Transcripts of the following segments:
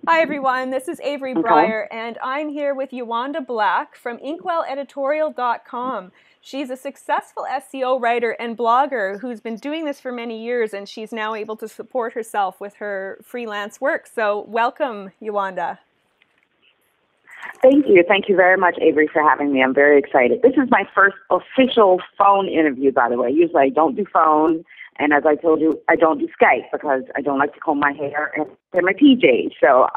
Hi everyone, this is Avery Okay. Breyer, and I'm here with Yuwanda Black from inkwelleditorial.com. She's a successful SEO writer and blogger who's been doing this for many years, and she's now able to support herself with her freelance work. So welcome, Yuwanda. Thank you. Thank you very much, Avery, for having me. I'm very excited. This is my first official phone interview, by the way. Usually I don't do phone, and as I told you, I don't do Skype because I don't like to comb my hair and wear my PJs. So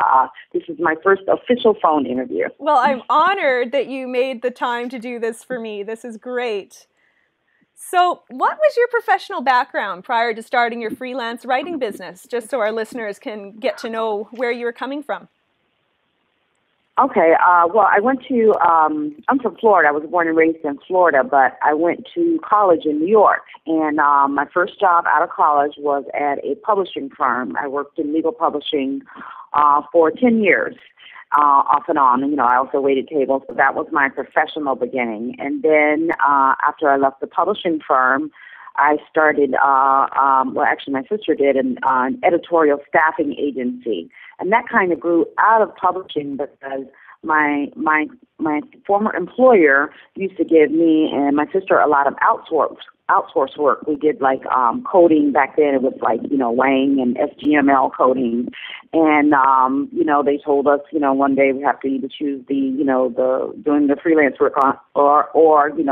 this is my first official phone interview. Well, I'm honored that you made the time to do this for me. This is great. So, what was your professional background prior to starting your freelance writing business, just so our listeners can get to know where you were coming from? Okay. Well, I went to, I'm from Florida. I was born and raised in Florida, but I went to college in New York. And my first job out of college was at a publishing firm. I worked in legal publishing for 10 years, off and on. And, I also waited tables, but that was my professional beginning. And then after I left the publishing firm, I started, well, actually my sister did, an editorial staffing agency. And that kind of grew out of publishing because my former employer used to give me and my sister a lot of outsource work. We did like coding back then. It was like, Wang and SGML coding. And, they told us, one day we have to either choose doing the freelance work on or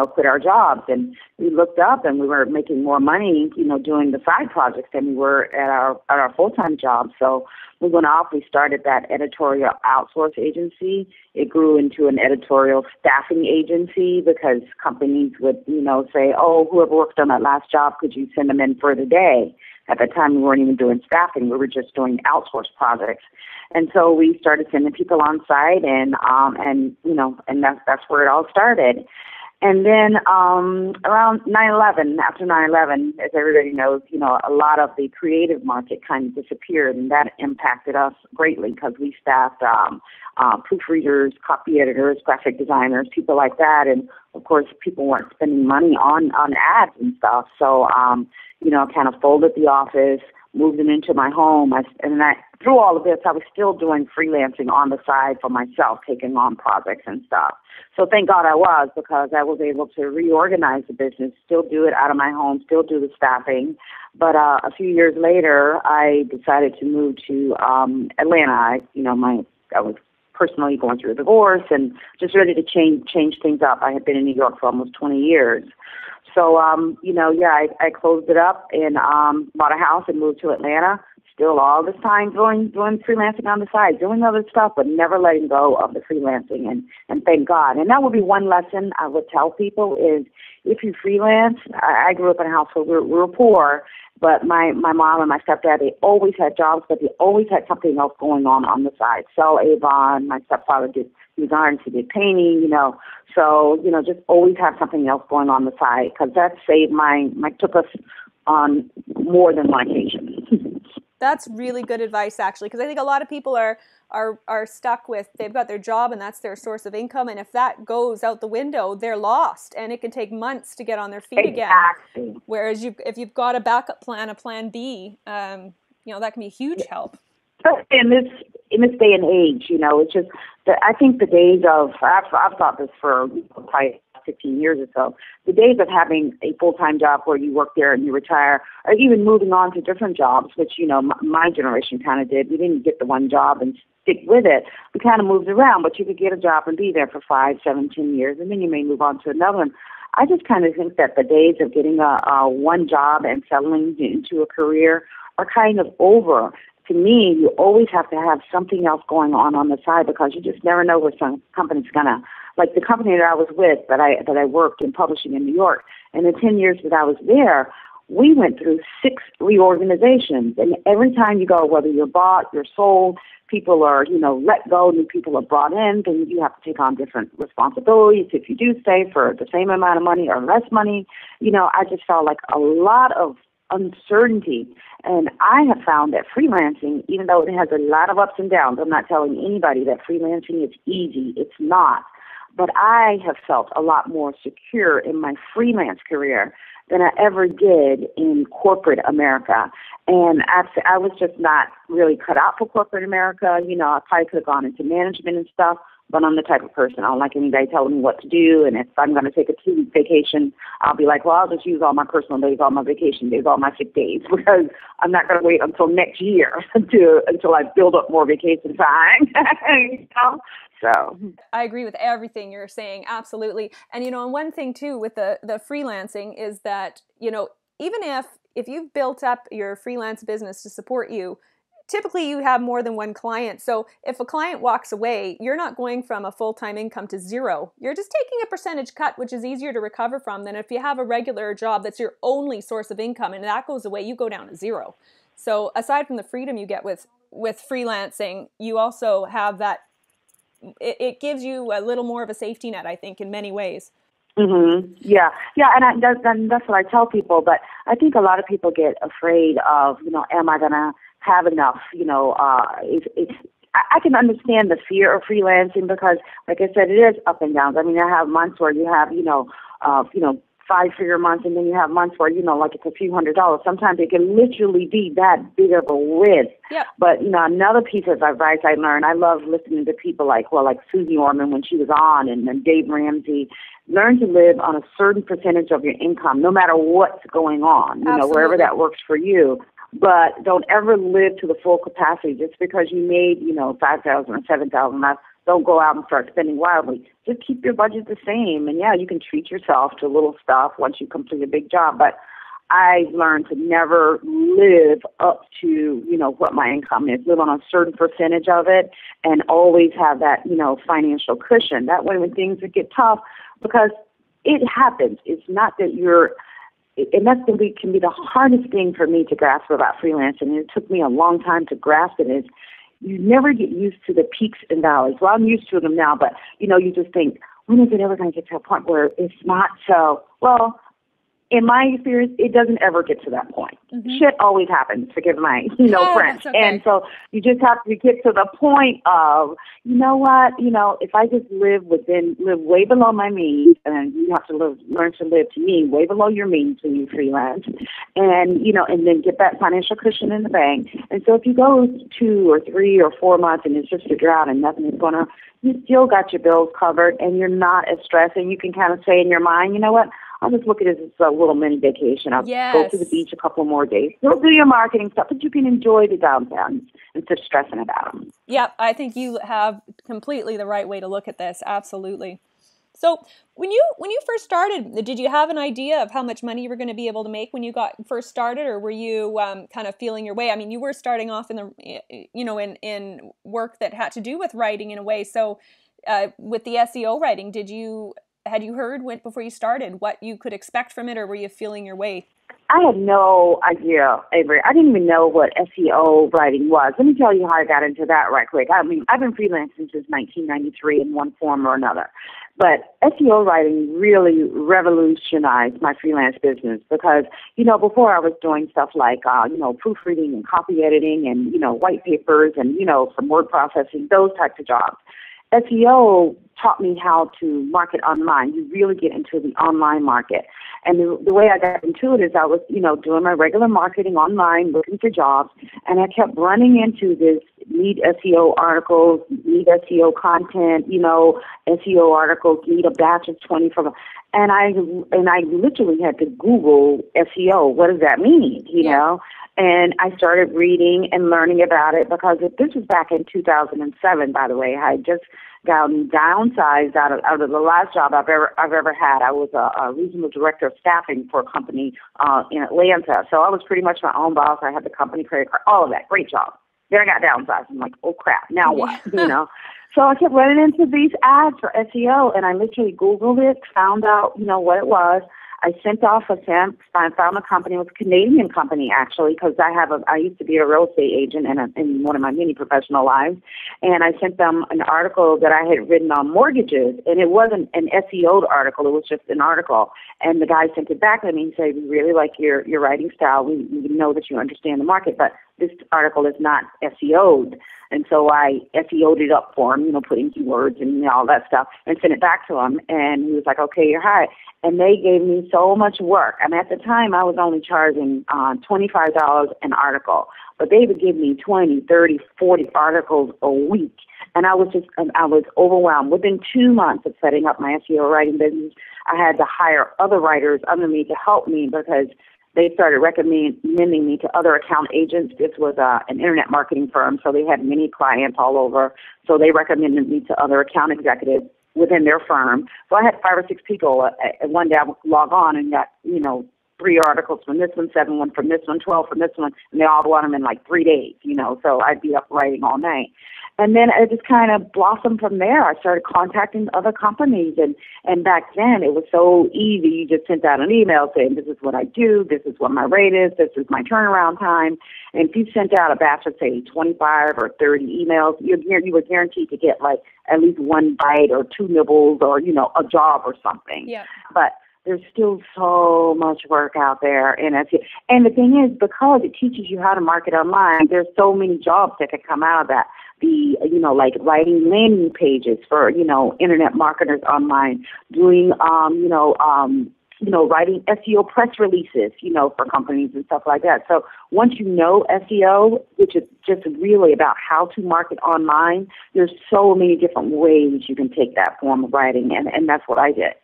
quit our jobs. And we looked up and we were making more money, doing the side projects than we were at our full-time job. So we went off, we started that editorial outsource agency. It grew into an editorial staffing agency because companies would, say, oh, whoever worked on that last job, could you send them in for the day? At that time, we weren't even doing staffing. We were just doing outsource projects. And so we started sending people on site and that's where it all started. And then around 9/11, after 9/11, as everybody knows, a lot of the creative market kind of disappeared, and that impacted us greatly because we staffed proofreaders, copy editors, graphic designers, people like that. And, of course, people weren't spending money on ads and stuff. So, kind of folded the office, moved it into my home. Through all of this, I was still doing freelancing on the side for myself, taking on projects and stuff. So thank God I was, because I was able to reorganize the business, still do it out of my home, still do the staffing. But a few years later, I decided to move to Atlanta. I was personally going through a divorce and just ready to change things up. I had been in New York for almost 20 years. So, I closed it up and bought a house and moved to Atlanta. Still all this time doing freelancing on the side, doing other stuff, but never letting go of the freelancing. And thank God. And that would be one lesson I would tell people is if you freelance, I grew up in a household, we were poor, but my mom and my stepdad, they always had jobs, but they always had something else going on the side. So Avon, my stepfather he was artist, he did painting, So, just always have something else going on the side because that saved took us on more than one occasion. That's really good advice, actually, because I think a lot of people are stuck with, they've got their job and that's their source of income, and if that goes out the window, they're lost, and it can take months to get on their feet Exactly. again. Whereas if you've got a backup plan, a plan B, that can be a huge help. In this day and age, it's just that I think the days of I've thought this for probably 15 years or so. The days of having a full-time job where you work there and you retire, or even moving on to different jobs, which my generation kind of did. We didn't get the one job and stick with it. We kind of moved around, but you could get a job and be there for 5, 7, 10 years, and then you may move on to another one. I just kind of think that the days of getting a one job and settling into a career are kind of over. To me, you always have to have something else going on the side because you just never know where some company's gonna. Like the company that I was with, that I worked in publishing in New York, and the 10 years that I was there, we went through 6 reorganizations. And every time you go, whether you're bought, you're sold, people are let go, new people are brought in, then you have to take on different responsibilities. If you do stay for the same amount of money or less money, I just felt like a lot of uncertainty. And I have found that freelancing, even though it has a lot of ups and downs, I'm not telling anybody that freelancing is easy. It's not. but I have felt a lot more secure in my freelance career than I ever did in corporate America. And I was just not really cut out for corporate America. You know, I probably could have gone into management and stuff, but I'm the type of person, I don't like anybody telling me what to do. And if I'm going to take a 2-week vacation, I'll be like, well, I'll just use all my personal days, all my vacation days, all my sick days, because I'm not going to wait until next year until I build up more vacation time. You know? So I agree with everything you're saying. Absolutely. And, you know, and one thing too with the freelancing is that, you know, even if you've built up your freelance business to support you, typically you have more than one client. So if a client walks away, you're not going from a full-time income to zero. You're just taking a percentage cut, which is easier to recover from than if you have a regular job that's your only source of income and that goes away, you go down to zero. So aside from the freedom you get with freelancing, you also have that, it gives you a little more of a safety net, I think, in many ways. Mm-hmm. Yeah, and that's what I tell people. But I think a lot of people get afraid of, you know, am I going to have enough? You know, I can understand the fear of freelancing because, like I said, it is up and down. I mean, I have months where you have, you know, 5-figure months, and then you have months where, you know, like it's a few $100s. Sometimes it can literally be that big of a risk. Yep. But, you know, another piece of advice I learned, I love listening to people like Susie Orman when she was on, and Dave Ramsey. Learn to live on a certain percentage of your income, no matter what's going on, you know, wherever that works for you. But don't ever live to the full capacity just because you made, you know, $5,000 or $7,000. Don't go out and start spending wildly. Just keep your budget the same. And yeah, you can treat yourself to little stuff once you complete a big job. But I learned to never live up to, you know, what my income is. Live on a certain percentage of it and always have that, you know, financial cushion. That way when things get tough, because it happens. It's not that and that's can be the hardest thing for me to grasp about freelancing. And it took me a long time to grasp it, is you never get used to the peaks and valleys. Well, I'm used to them now, but, you know, you just think, when is it ever going to get to a point where it's not so? Well, in my experience, it doesn't ever get to that point. Mm-hmm. Shit always happens, forgive my, you know, French. Okay. And so you just have to get to the point of, you know what, you know, if I just live way below my means, and you have to learn to live to me way below your means when you freelance, and, you know, and then get that financial cushion in the bank. And so if you go 2 or 3 or 4 months and it's just a drought and nothing is going on, you still got your bills covered and you're not as stressed, and you can kind of say in your mind, you know what, I'll just look at it as a little mini vacation. I'll go to the beach a couple more days. Don't do your marketing stuff, but you can enjoy the downtime instead of stressing about them. Yep, I think you have completely the right way to look at this. Absolutely. So when you first started, did you have an idea of how much money you were going to be able to make when you got first started, or were you kind of feeling your way? I mean, you were starting off in in work that had to do with writing in a way. So with the SEO writing, had you heard before you started what you could expect from it, or were you feeling your way? I had no idea, Avery. I didn't even know what SEO writing was. Let me tell you how I got into that right quick. I mean, I've been freelancing since 1993 in one form or another. But SEO writing really revolutionized my freelance business because, you know, before I was doing stuff like, proofreading and copy editing and, you know, white papers and, you know, some word processing, those types of jobs. SEO taught me how to market online. You really get into the online market. And the way I got into it is I was, you know, doing my regular marketing online, looking for jobs, and I kept running into this need SEO articles, need SEO content, you know, SEO articles, need a batch of 20 from, and I literally had to Google SEO. What does that mean, you know? And I started reading and learning about it because this was back in 2007, by the way. I had just gotten downsized out of the last job I've ever had. I was a regional director of staffing for a company in Atlanta. So I was pretty much my own boss. I had the company credit card, all of that. Great job. Then I got downsized. I'm like, oh crap, now what? You know? So I kept running into these ads for SEO, and I literally Googled it, found out, you know, what it was. I sent off a temp. I found a company. It was a Canadian company, actually, because I used to be a real estate agent in one of my many professional lives. And I sent them an article that I had written on mortgages, and it wasn't an SEO'd article. It was just an article. And the guy sent it back to me and said, we really like your writing style. We know that you understand the market, but this article is not SEO'd. And so I SEO'd it up for him, putting keywords and all that stuff, and sent it back to him. And he was like, okay, you're hired. And they gave me so much work. I mean, at the time, I was only charging $25 an article. But they would give me 20, 30, 40 articles a week. And I was overwhelmed. Within 2 months of setting up my SEO writing business, I had to hire other writers under me to help me because they started recommending me to other account agents. This was an internet marketing firm, so they had many clients all over. So they recommended me to other account executives within their firm. So I had 5 or 6 people. One day I would log on and got, 3 articles from this one, 7 from this one, 12 from this one, and they all want them in like 3 days, so I'd be up writing all night. And then it just kind of blossomed from there. I started contacting other companies, and back then it was so easy. You just sent out an email saying, this is what I do, this is what my rate is, this is my turnaround time. And if you sent out a batch of, say, 25 or 30 emails, you were guaranteed to get like at least 1 bite or 2 nibbles or, a job or something. Yeah. But there's still so much work out there. And the thing is, because it teaches you how to market online, there's so many jobs that could come out of that. Like writing landing pages for, internet marketers online, doing, writing SEO press releases, for companies and stuff like that. So once you know SEO, which is just really about how to market online, there's so many different ways you can take that form of writing, and that's what I did.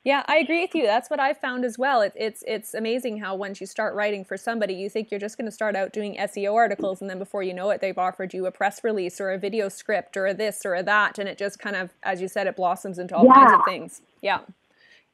Yeah, I agree with you. That's what I've found as well. It's amazing how once you start writing for somebody, you think you're just going to start out doing SEO articles, and then before you know it, they've offered you a press release or a video script or a this or a that, and it just kind of, as you said, it blossoms into all kinds of things. Yeah.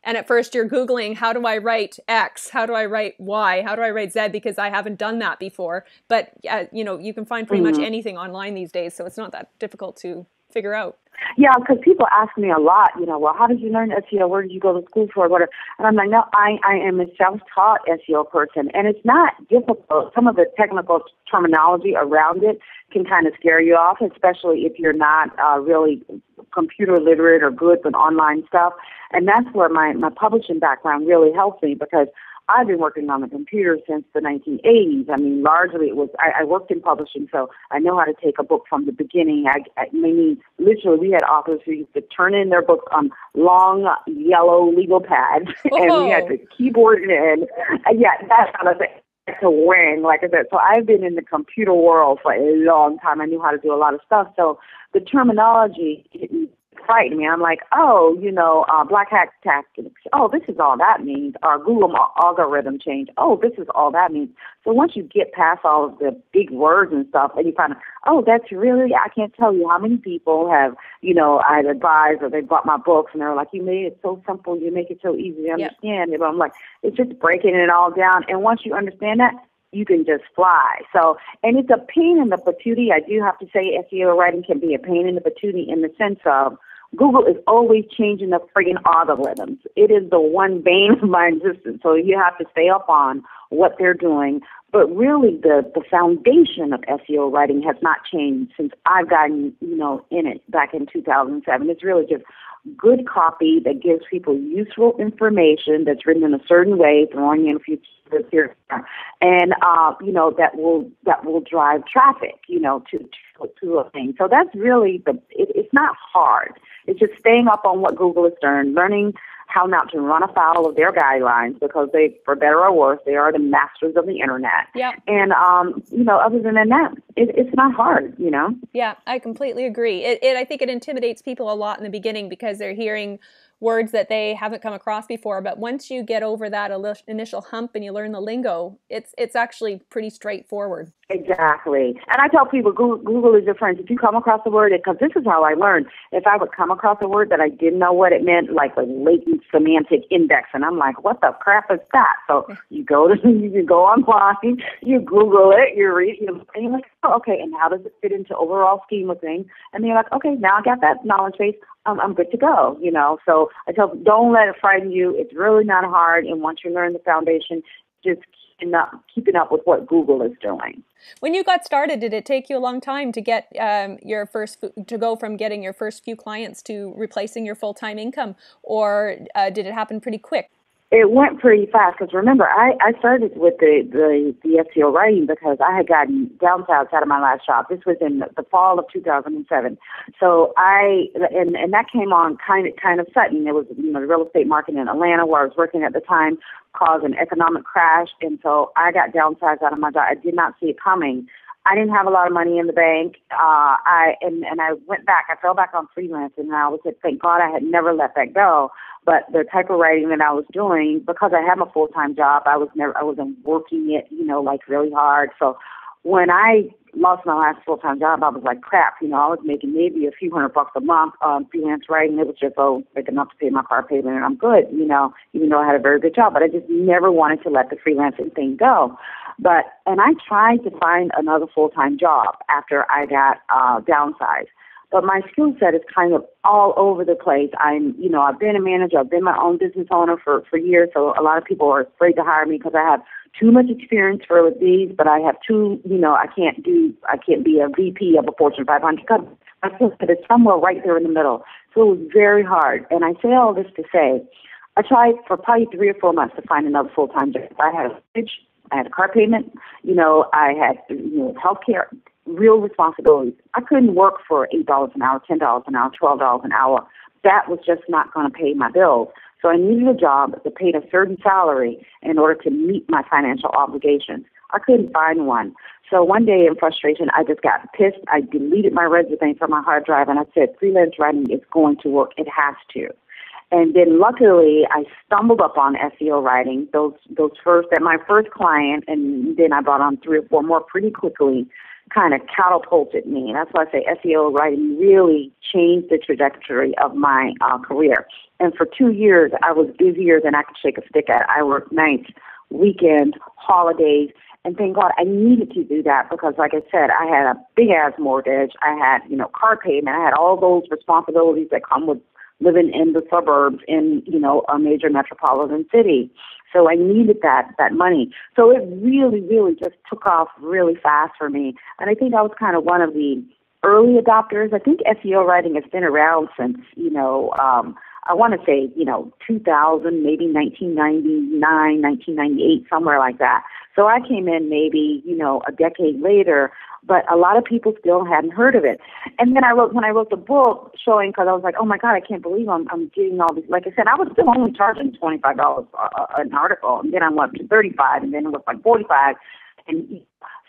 And at first you're Googling, how do I write X? How do I write Y? How do I write Z? Because I haven't done that before. But, you can find pretty much anything online these days, so it's not that difficult to figure out. Yeah, because people ask me a lot, well, how did you learn SEO? Where did you go to school for? Whatever. And I'm like, no, I am a self-taught SEO person, and it's not difficult. Some of the technical terminology around it can kind of scare you off, especially if you're not really computer literate or good with online stuff. And that's where my publishing background really helps me, because I've been working on the computer since the 1980s. I mean, largely it was, I worked in publishing, so I know how to take a book from the beginning. Literally, we had authors who used to turn in their books on long yellow legal pads, and we had to keyboard it in. Yeah, that's how to say to wing, like I said. So I've been in the computer world for a long time. I knew how to do a lot of stuff. So the terminology frightened me. I'm like, black hat tactics. Oh, this is all that means. Or Google algorithm change. Oh, this is all that means. So once you get past all of the big words and stuff, and you find out, that's really, I can't tell you how many people have, I've advised or they bought my books and they're like, you made it so simple, you make it so easy to understand. Yep. I'm like, it's just breaking it all down. And once you understand that, you can just fly. So, and it's a pain in the patootie. I do have to say SEO writing can be a pain in the patootie in the sense of Google is always changing the friggin' algorithms. It is the one bane of my existence. So you have to stay up on what they're doing. But really the foundation of SEO writing has not changed since I've gotten, in it back in 2007. It's really just good copy that gives people useful information that's written in a certain way, throwing in a few words here, and that will drive traffic, to a thing. So that's really it's not hard. It's just staying up on what Google has done, learning how not to run afoul of their guidelines, because they, for better or worse, they are the masters of the internet. Yeah. And other than that, it's not hard. Yeah, I completely agree. I think it intimidates people a lot in the beginning because they're hearing words that they haven't come across before. But once you get over that initial hump and you learn the lingo, it's actually pretty straightforward. Exactly. And I tell people, Google is your friend. If you come across a word, because this is how I learned. If I would come across a word that I didn't know what it meant, like a latent semantic index, and I'm like, what the crap is that? So you go online, you Google it, you read, and you're like, oh, okay, and how does it fit into overall scheme of things? And then you're like, okay, now I got that knowledge base. I'm good to go, So I tell them, don't let it frighten you. It's really not hard. And once you learn the foundation, just keeping up with what Google is doing. When you got started, did it take you a long time to get to go from getting your first few clients to replacing your full-time income, or did it happen pretty quick? It went pretty fast because remember, I started with the SEO writing because I had gotten downsized out of my last job. This was in the fall of 2007. So and that came on kind of sudden. It was, you know, the real estate market in Atlanta where I was working at the time caused an economic crash, and so I got downsized out of my job. I did not see it coming. I didn't have a lot of money in the bank. I went back. I fell back on freelance, and I was like, thank God I had never let that go. But the type of writing that I was doing, because I have a full-time job, I wasn't working it, you know, like really hard. So when I lost my last full-time job, I was like, crap, you know, I was making maybe a few $100 a month on freelance writing. It was just, like enough to pay my car payment, and I'm good, you know, even though I had a very good job. But I just never wanted to let the freelancing thing go. And I tried to find another full-time job after I got downsized. But my skill set is kind of all over the place. I've been a manager. I've been my own business owner for years. So a lot of people are afraid to hire me because I have too much experience for these, but I have I can't be a VP of a Fortune 500 company. My skill set is somewhere right there in the middle. So it was very hard. And I say all this to say, I tried for probably 3 or 4 months to find another full-time job. I had a mortgage, I had a car payment, I had, health care, real responsibilities. I couldn't work for $8 an hour, $10 an hour, $12 an hour. That was just not going to pay my bills. So I needed a job that paid a certain salary in order to meet my financial obligations. I couldn't find one. So one day in frustration, I just got pissed. I deleted my resume from my hard drive, and I said, freelance writing is going to work. It has to. And then luckily, I stumbled up on SEO writing, my first client, and then I brought on 3 or 4 more pretty quickly, kind of catapulted me. And that's why I say SEO writing really changed the trajectory of my career. And for 2 years, I was busier than I could shake a stick at. I worked nights, weekends, holidays, and thank God I needed to do that because, like I said, I had a big-ass mortgage. I had, car payment. I had all those responsibilities that come with living in the suburbs in, a major metropolitan city. So I needed that money. So it really, really just took off really fast for me. And I think I was kind of one of the early adopters. I think SEO writing has been around since, I want to say, 2000, maybe 1999, 1998, somewhere like that. So I came in maybe, a decade later, but a lot of people still hadn't heard of it. And then when I wrote the book showing, because I was like, oh my God, I can't believe I'm getting all these. Like I said, I was still only charging $25 an article, and then I went up to $35, and then it was like $45. And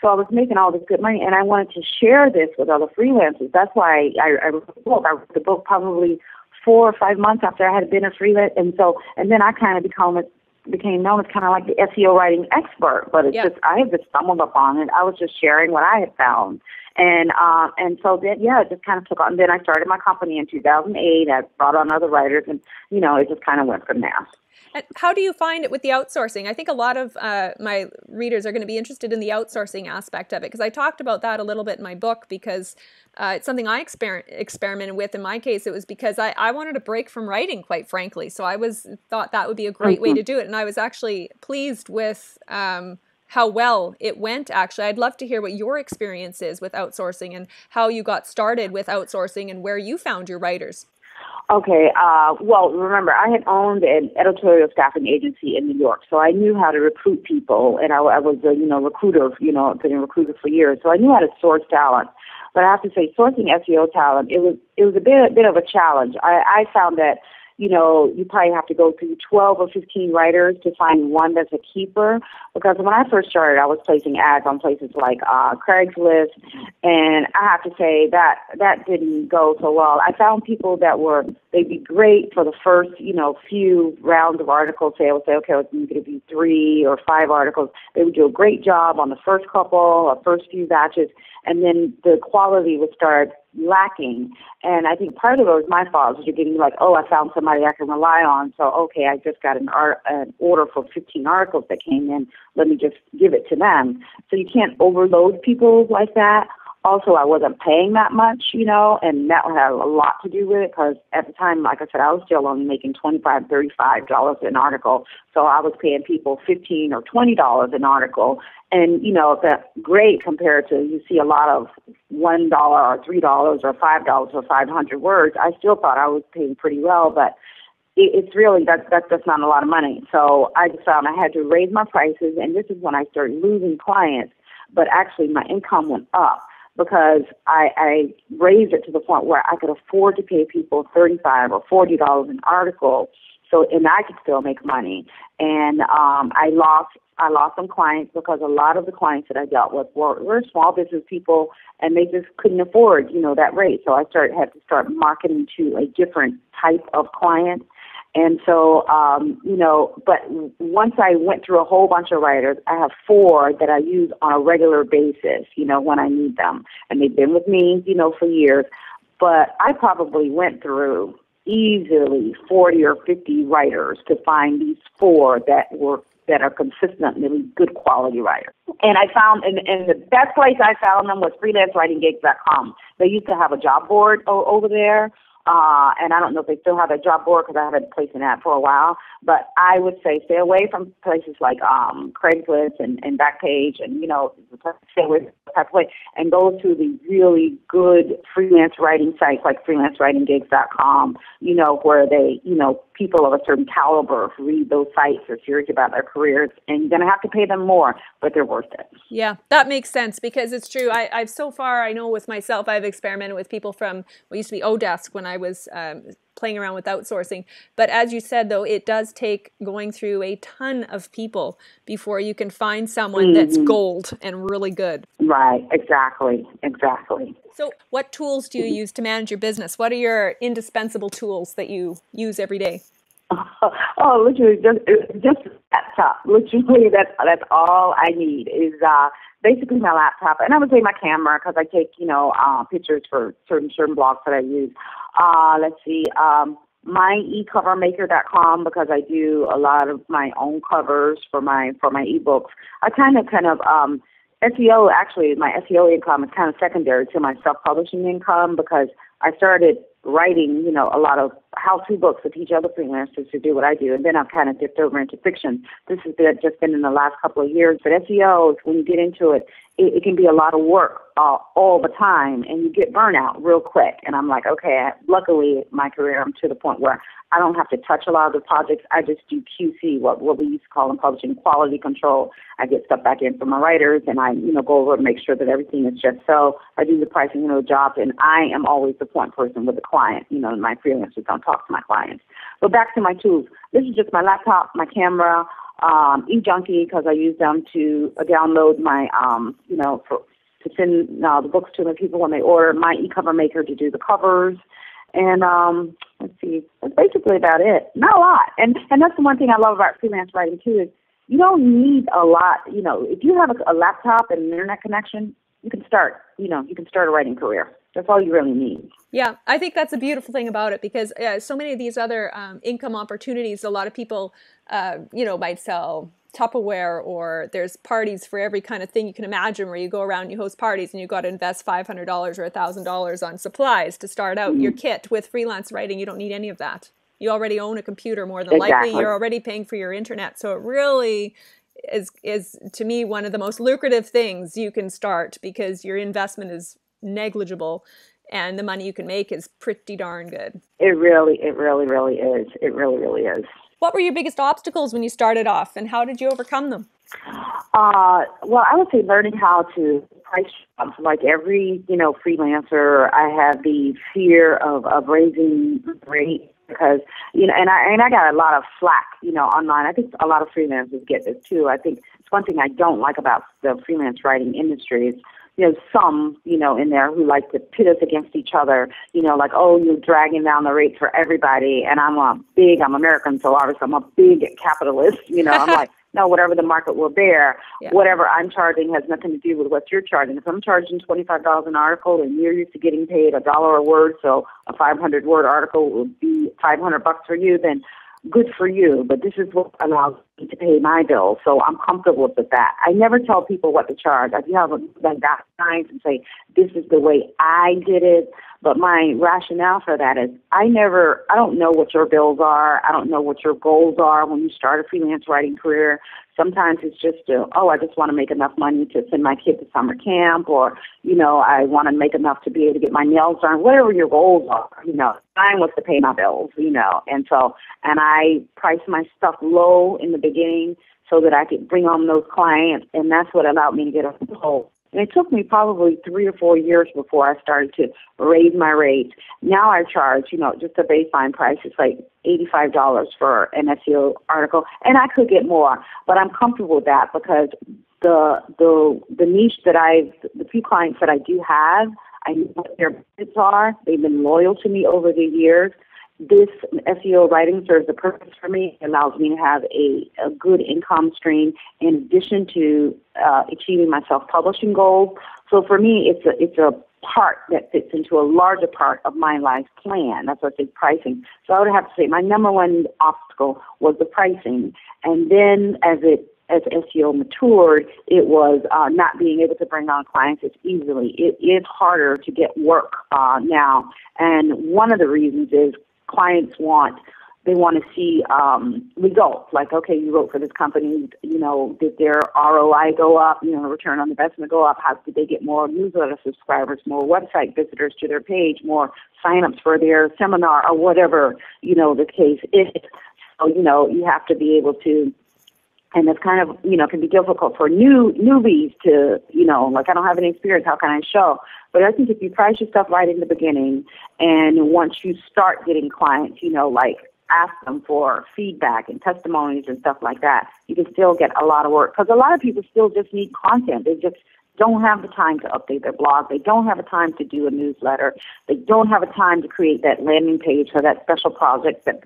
so I was making all this good money, and I wanted to share this with other freelancers. That's why I wrote the book. I wrote the book probably 4 or 5 months after I had been a freelance, and then I kind of became known as kind of like the SEO writing expert. But it's just I had just stumbled upon it. I was just sharing what I had found, and so then it just kind of took on. And then I started my company in 2008. I brought on other writers, and it just kind of went from there. And how do you find it with the outsourcing? I think a lot of my readers are going to be interested in the outsourcing aspect of it, because I talked about that a little bit in my book, because it's something I experimented with. In my case, it was because I wanted a break from writing, quite frankly. So I thought that would be a great way to do it. And I was actually pleased with how well it went, actually. I'd love to hear what your experience is with outsourcing and how you got started with outsourcing and where you found your writers. Okay. Well, remember, I had owned an editorial staffing agency in New York, so I knew how to recruit people, and I was a recruiter. Been a recruiter for years, so I knew how to source talent. But I have to say, sourcing SEO talent, it was a bit of a challenge. I found that you probably have to go through 12 or 15 writers to find one that's a keeper. Because when I first started, I was placing ads on places like Craigslist, and I have to say that didn't go so well. I found people they'd be great for the first, few rounds of articles. I would say, okay, it's going to be 3 or 5 articles. They would do a great job on the first couple or first few batches, and then the quality would start lacking. And I think part of it was my fault. You're getting like, oh, I found somebody I can rely on. So, okay, I just got an order for 15 articles that came in. Let me just give it to them. So you can't overload people like that. Also, I wasn't paying that much, and that had a lot to do with it because at the time, like I said, I was still only making $25, $35 an article. So I was paying people $15 or $20 an article. And, that's great compared to you see a lot of $1 or $3 or $5 for 500 words. I still thought I was paying pretty well, but it's really, that's not a lot of money. So I just found I had to raise my prices, and this is when I started losing clients, but actually my income went up because I raised it to the point where I could afford to pay people $35 or $40 an article, so and I could still make money. And I lost some clients because a lot of the clients that I dealt with were small business people, and they just couldn't afford, that rate. So I had to start marketing to a different type of client. And so, but once I went through a whole bunch of writers, I have 4 that I use on a regular basis, when I need them. And they've been with me, for years. But I probably went through easily 40 or 50 writers to find these 4 that are consistently good quality writers. And I found, and the best place I found them was freelancewritinggigs.com. They used to have a job board over there. And I don't know if they still have a job board because I haven't placed an ad for a while. But I would say stay away from places like Craigslist and Backpage, and stay away from that type of place, and go to the really good freelance writing sites like freelancewritinggigs.com. Where they people of a certain caliber who read those sites are serious about their careers, and you're going to have to pay them more, but they're worth it. Yeah, that makes sense because it's true. I've so far, I know with myself, I've experimented with people from what used to be Odesk when I was playing around with outsourcing. But as you said, though, it does take going through a ton of people before you can find someone that's gold and really good. Right, exactly. So what tools do you use to manage your business? What are your indispensable tools that you use every day? Literally just a laptop. Literally, that's all I need is basically my laptop, and I would say my camera because I take pictures for certain blogs that I use. Let's see, myecovermaker.com because I do a lot of my own covers for my ebooks. I kind of SEO, actually, my SEO income is kind of secondary to my self-publishing income because I started writing, a lot of how-to books to teach other freelancers to do what I do, and then I've kind of dipped over into fiction. This has just been in the last couple of years, but SEO, when you get into it, it can be a lot of work all the time, and you get burnout real quick. And I'm like, okay, luckily, my career, I'm to the point where I don't have to touch a lot of the projects. I just do QC, what we used to call in publishing quality control. I get stuff back in from my writers, and I, go over and make sure that everything is just so. I do the pricing, jobs, and I am always the point person with the client. My freelancers don't talk to my clients. But back to my tools. This is just my laptop, my camera, eJunkie, because I use them to download my, to send the books to the people when they order, my eCoverMaker to do the covers. And let's see, that's basically about it. Not a lot. And that's the one thing I love about freelance writing, too, is you don't need a lot. If you have a laptop and an internet connection, you can start a writing career. That's all you really need. Yeah, I think that's a beautiful thing about it because so many of these other income opportunities, a lot of people, might sell Tupperware, or there's parties for every kind of thing you can imagine where you go around, you host parties, and you've got to invest $500 or $1,000 on supplies to start out your kit. With freelance writing, you don't need any of that. You already own a computer more than likely. You're already paying for your internet. So it really is to me one of the most lucrative things you can start because your investment is negligible and the money you can make is pretty darn good. It really is. It really is. What were your biggest obstacles when you started off, and how did you overcome them? Well, I would say learning how to price jobs. Like every, freelancer, I have the fear of raising rate because, and I got a lot of flack, online. I think a lot of freelancers get this too. I think it's one thing I don't like about the freelance writing industry is, some, in there who like to pit us against each other, like, oh, you're dragging down the rates for everybody. And I'm American, so obviously I'm a big capitalist, I'm like, no, whatever the market will bear, whatever I'm charging has nothing to do with what you're charging. If I'm charging $25 an article and you're used to getting paid $1 a word, so a 500-word article will be $500 for you, then good for you, but this is what allows me to pay my bills, so I'm comfortable with that. I never tell people what to charge. I do have guidelines and say, this is the way I did it, But my rationale for that is I don't know what your bills are. I don't know what your goals are when you start a freelance writing career. Sometimes it's just, I just want to make enough money to send my kid to summer camp, or, I want to make enough to be able to get my nails done, whatever your goals are, mine was to pay my bills, and I price my stuff low in the beginning so that I could bring on those clients, and that's what allowed me to get a foothold. And it took me probably 3 or 4 years before I started to raise my rates. Now I charge, just a baseline price. It's like $85 for an SEO article, and I could get more, but I'm comfortable with that because the niche the few clients that I do have, I know what their budgets are. They've been loyal to me over the years. This SEO writing serves a purpose for me. It allows me to have a good income stream in addition to achieving my self-publishing goals. So for me, it's a part that fits into a larger part of my life plan. That's what I say, pricing. So I would have to say my number one obstacle was the pricing. And then as SEO matured, it was not being able to bring on clients as easily. It is harder to get work now. And one of the reasons is clients want to see results. Like, okay, you wrote for this company, did their ROI go up, return on investment go up? How did they get more newsletter subscribers, more website visitors to their page, more signups for their seminar, or whatever, the case is. So, you have to be able to, and it's kind of, can be difficult for newbies to, like, I don't have any experience, how can I show? But I think if you price your stuff right in the beginning, and once you start getting clients, like ask them for feedback and testimonies and stuff like that, you can still get a lot of work. Because a lot of people still just need content. They just don't have the time to update their blog. They don't have the time to do a newsletter. They don't have the time to create that landing page for that special product that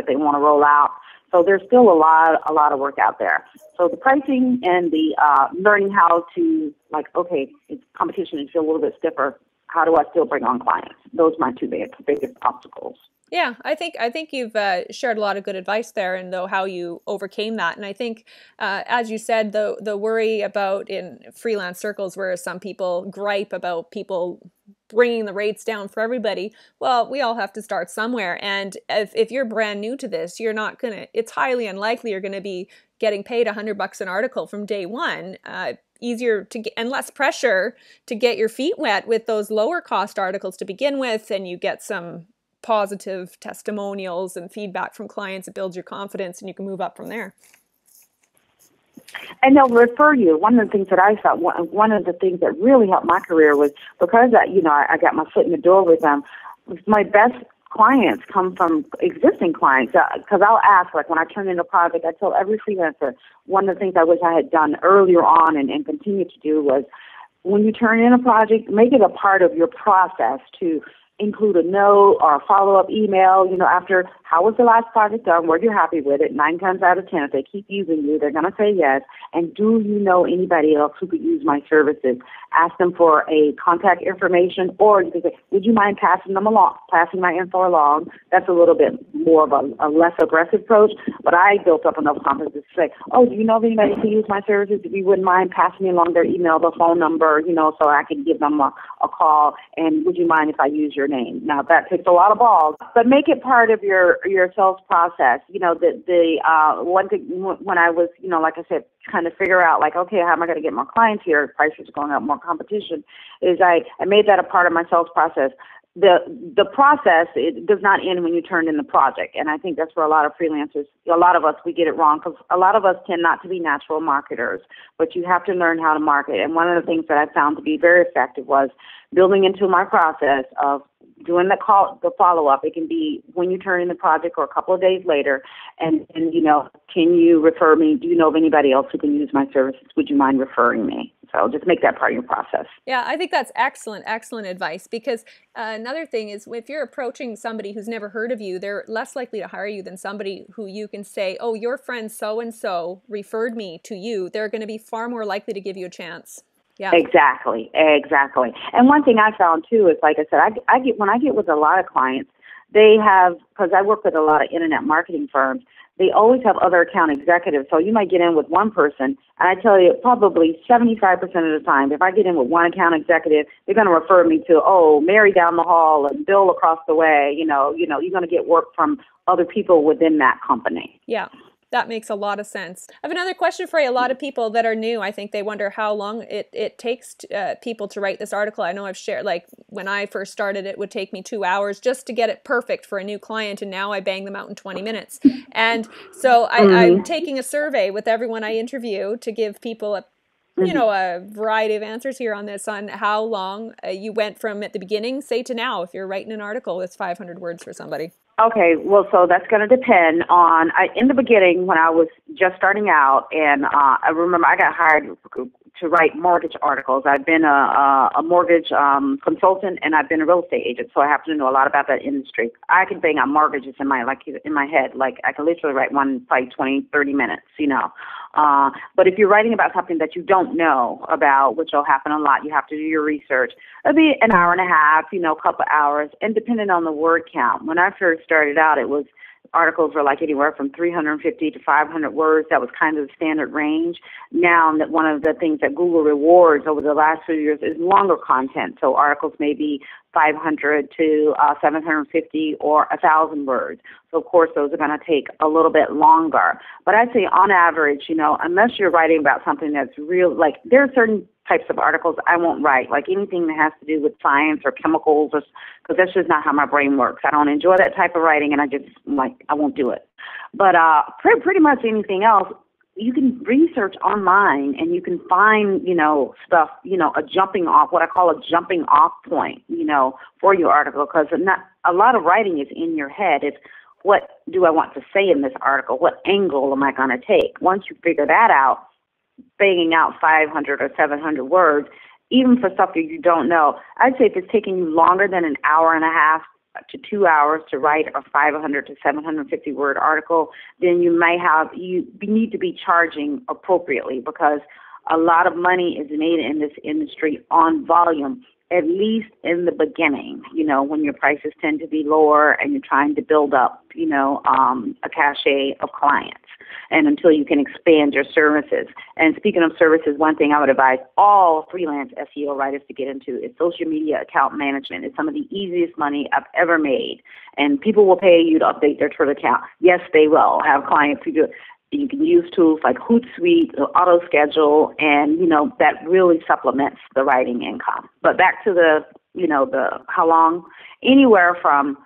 they want to roll out. So there's still a lot of work out there. So the pricing and the learning how to, like, okay, competition is a little bit stiffer. How do I still bring on clients? Those are my two biggest obstacles. Yeah, I think you've shared a lot of good advice there, and how you overcame that. And I think, as you said, the worry about in freelance circles where some people gripe about people bringing the rates down for everybody. Well, we all have to start somewhere. And if you're brand new to this, it's highly unlikely you're going to be getting paid $100 an article from day one. Easier to get and less pressure to get your feet wet with those lower cost articles to begin with, and you get some positive testimonials and feedback from clients. It builds your confidence, and you can move up from there. And they'll refer you. One of the things that I thought, one of the things that really helped my career was because I got my foot in the door with them. My best clients come from existing clients, because I'll ask, like, when I turn in a project, I tell every freelancer, one of the things I wish I had done earlier on and continue to do was, when you turn in a project, make it a part of your process to include a note or a follow-up email, after, how was the last project done? Were you happy with it? 9 times out of 10, if they keep using you, they're going to say yes. And do you know anybody else who could use my services? Ask them for a contact information, or you can say, would you mind passing my info along? That's a little bit more of a less aggressive approach, but I built up enough confidence to say, oh, do you know of anybody who can use my services? If you wouldn't mind passing me along their email, their phone number, so I can give them a call, and would you mind if I use your name? Now, that takes a lot of balls, but make it part of your sales process. One thing when I was, like I said, trying to figure out, like, okay, how am I going to get more clients here? Prices are going up, more competition. Is I made that a part of my sales process. The process, it does not end when you turn in the project, and I think that's where a lot of freelancers, a lot of us, we get it wrong, because a lot of us tend not to be natural marketers, but you have to learn how to market. And one of the things that I found to be very effective was building into my process of doing the follow-up. It can be when you turn in the project or a couple of days later, and can you refer me? Do you know of anybody else who can use my services? Would you mind referring me? So just make that part of your process. Yeah, I think that's excellent advice, because another thing is, if you're approaching somebody who's never heard of you, they're less likely to hire you than somebody who you can say, oh, your friend so-and-so referred me to you. They're going to be far more likely to give you a chance. Yeah. Exactly. And one thing I found too is, like I said, when I get with a lot of clients, they have, because I work with a lot of internet marketing firms, they always have other account executives. So you might get in with one person, and I tell you, probably 75% of the time, if I get in with one account executive, they're going to refer me to, Mary down the hall and Bill across the way. You're going to get work from other people within that company. Yeah. That makes a lot of sense. I have another question for you. A lot of people that are new, I think they wonder how long it takes people to write this article. I know I've shared, like when I first started, it would take me 2 hours just to get it perfect for a new client. And now I bang them out in 20 minutes. And so I'm taking a survey with everyone I interview to give people a variety of answers here on this, on how long you went from at the beginning, say, to now, if you're writing an article that's 500 words for somebody. Okay, well, so that's going to depend on, in the beginning when I was just starting out, and I remember I got hired to write mortgage articles. I've been a mortgage consultant, and I've been a real estate agent, so I happen to know a lot about that industry. I can bang on mortgages in my head. Like, I can literally write one probably 20, 30 minutes, But if you're writing about something that you don't know about, which will happen a lot, you have to do your research. It'll be an hour and a half, a couple of hours, and depending on the word count. When I first started out, articles were like anywhere from 350 to 500 words. That was kind of the standard range. Now, that one of the things that Google rewards over the last few years is longer content. So articles may be 500 to 750 or 1,000 words. So, of course, those are going to take a little bit longer. But I'd say on average, unless you're writing about something that's real, like there are certain types of articles I won't write, like anything that has to do with science or chemicals, because that's just not how my brain works. I don't enjoy that type of writing, and I won't do it. But pretty much anything else, you can research online, and you can find, stuff, a jumping off, what I call a jumping off point, for your article, because not a lot of writing is in your head. It's what do I want to say in this article? What angle am I going to take? Once you figure that out, banging out 500 or 700 words, even for stuff that you don't know, I'd say if it's taking you longer than an hour and a half to 2 hours to write a 500 to 750 word article, then you need to be charging appropriately, because a lot of money is made in this industry on volume, at least in the beginning, when your prices tend to be lower and you're trying to build up, a cachet of clients, and until you can expand your services. And speaking of services, one thing I would advise all freelance SEO writers to get into is social media account management. It's some of the easiest money I've ever made. And people will pay you to update their Twitter account. Yes, they will. I have clients who do it. You can use tools like Hootsuite, auto schedule, and, that really supplements the writing income. But back to the how long, anywhere from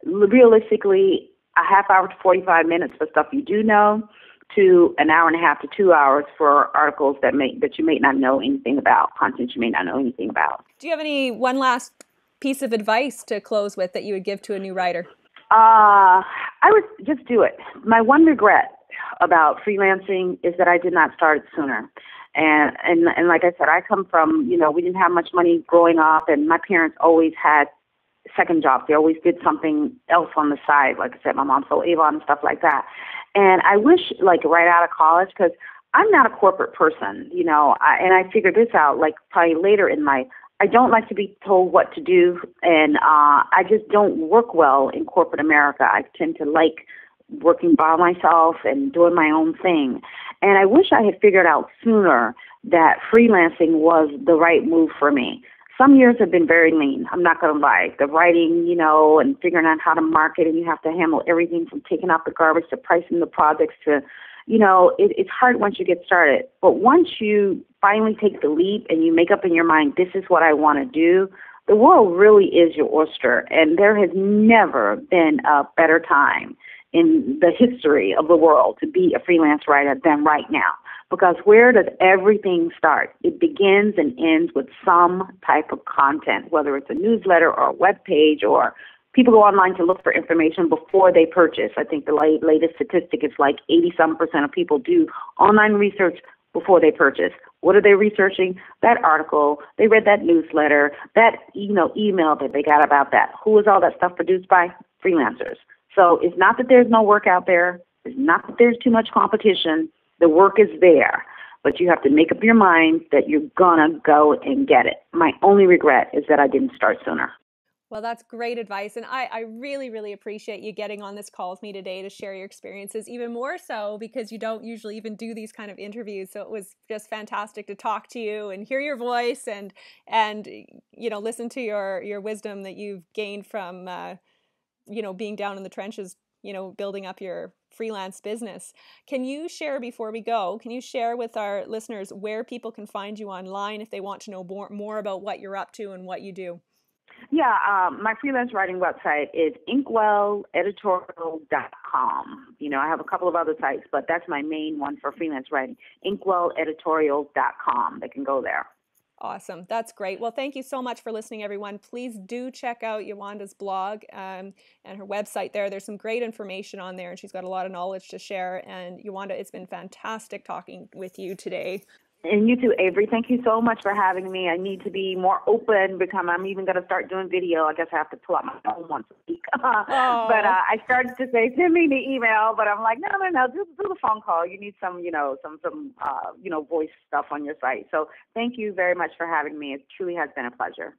realistically a half hour to 45 minutes for stuff you do know, to an hour and a half to 2 hours for articles that you may not know anything about, content you may not know anything about. Do you have one last piece of advice to close with that you would give to a new writer? I would just do it. My one regret about freelancing is that I did not start it sooner. And like I said, I come from, we didn't have much money growing up, and my parents always had second jobs. They always did something else on the side. Like I said, my mom sold Avon and stuff like that. And I wish, like, right out of college, because I'm not a corporate person, and I figured this out, like, probably later in life. I don't like to be told what to do, and I just don't work well in corporate America. I tend to like working by myself and doing my own thing. And I wish I had figured out sooner that freelancing was the right move for me. Some years have been very lean. I'm not going to lie. The writing, and figuring out how to market, and you have to handle everything from taking out the garbage to pricing the projects to, it's hard once you get started. But once you finally take the leap and you make up in your mind, this is what I want to do, the world really is your oyster. And there has never been a better time in the history of the world to be a freelance writer than right now. Because where does everything start? It begins and ends with some type of content, whether it's a newsletter or a web page, or people go online to look for information before they purchase. I think the latest statistic is like 80-some% of people do online research before they purchase. What are they researching? That article, they read that newsletter, that email that they got about that. Who was all that stuff produced by? Freelancers. So it's not that there's no work out there. It's not that there's too much competition. The work is there, but you have to make up your mind that you're going to go and get it. My only regret is that I didn't start sooner. Well, that's great advice. And I really, really appreciate you getting on this call with me today to share your experiences, even more so because you don't usually even do these kind of interviews. So it was just fantastic to talk to you and hear your voice and listen to your wisdom that you've gained from being down in the trenches, building up your freelance business. Can you share, before we go, can you share with our listeners where people can find you online if they want to know more about what you're up to and what you do? Yeah, my freelance writing website is inkwelleditorial.com. I have a couple of other sites, but that's my main one for freelance writing, inkwelleditorial.com. They can go there. Awesome. That's great. Well, thank you so much for listening, everyone. Please do check out Yuwanda's blog and her website there. There's some great information on there, and she's got a lot of knowledge to share. And Yuwanda, it's been fantastic talking with you today. And you too, Avery. Thank you so much for having me. I need to be more open because I'm even going to start doing video. I guess I have to pull out my phone once a week. But I started to say, send me the email, but I'm like, no, do the phone call. You need some voice stuff on your site. So thank you very much for having me. It truly has been a pleasure.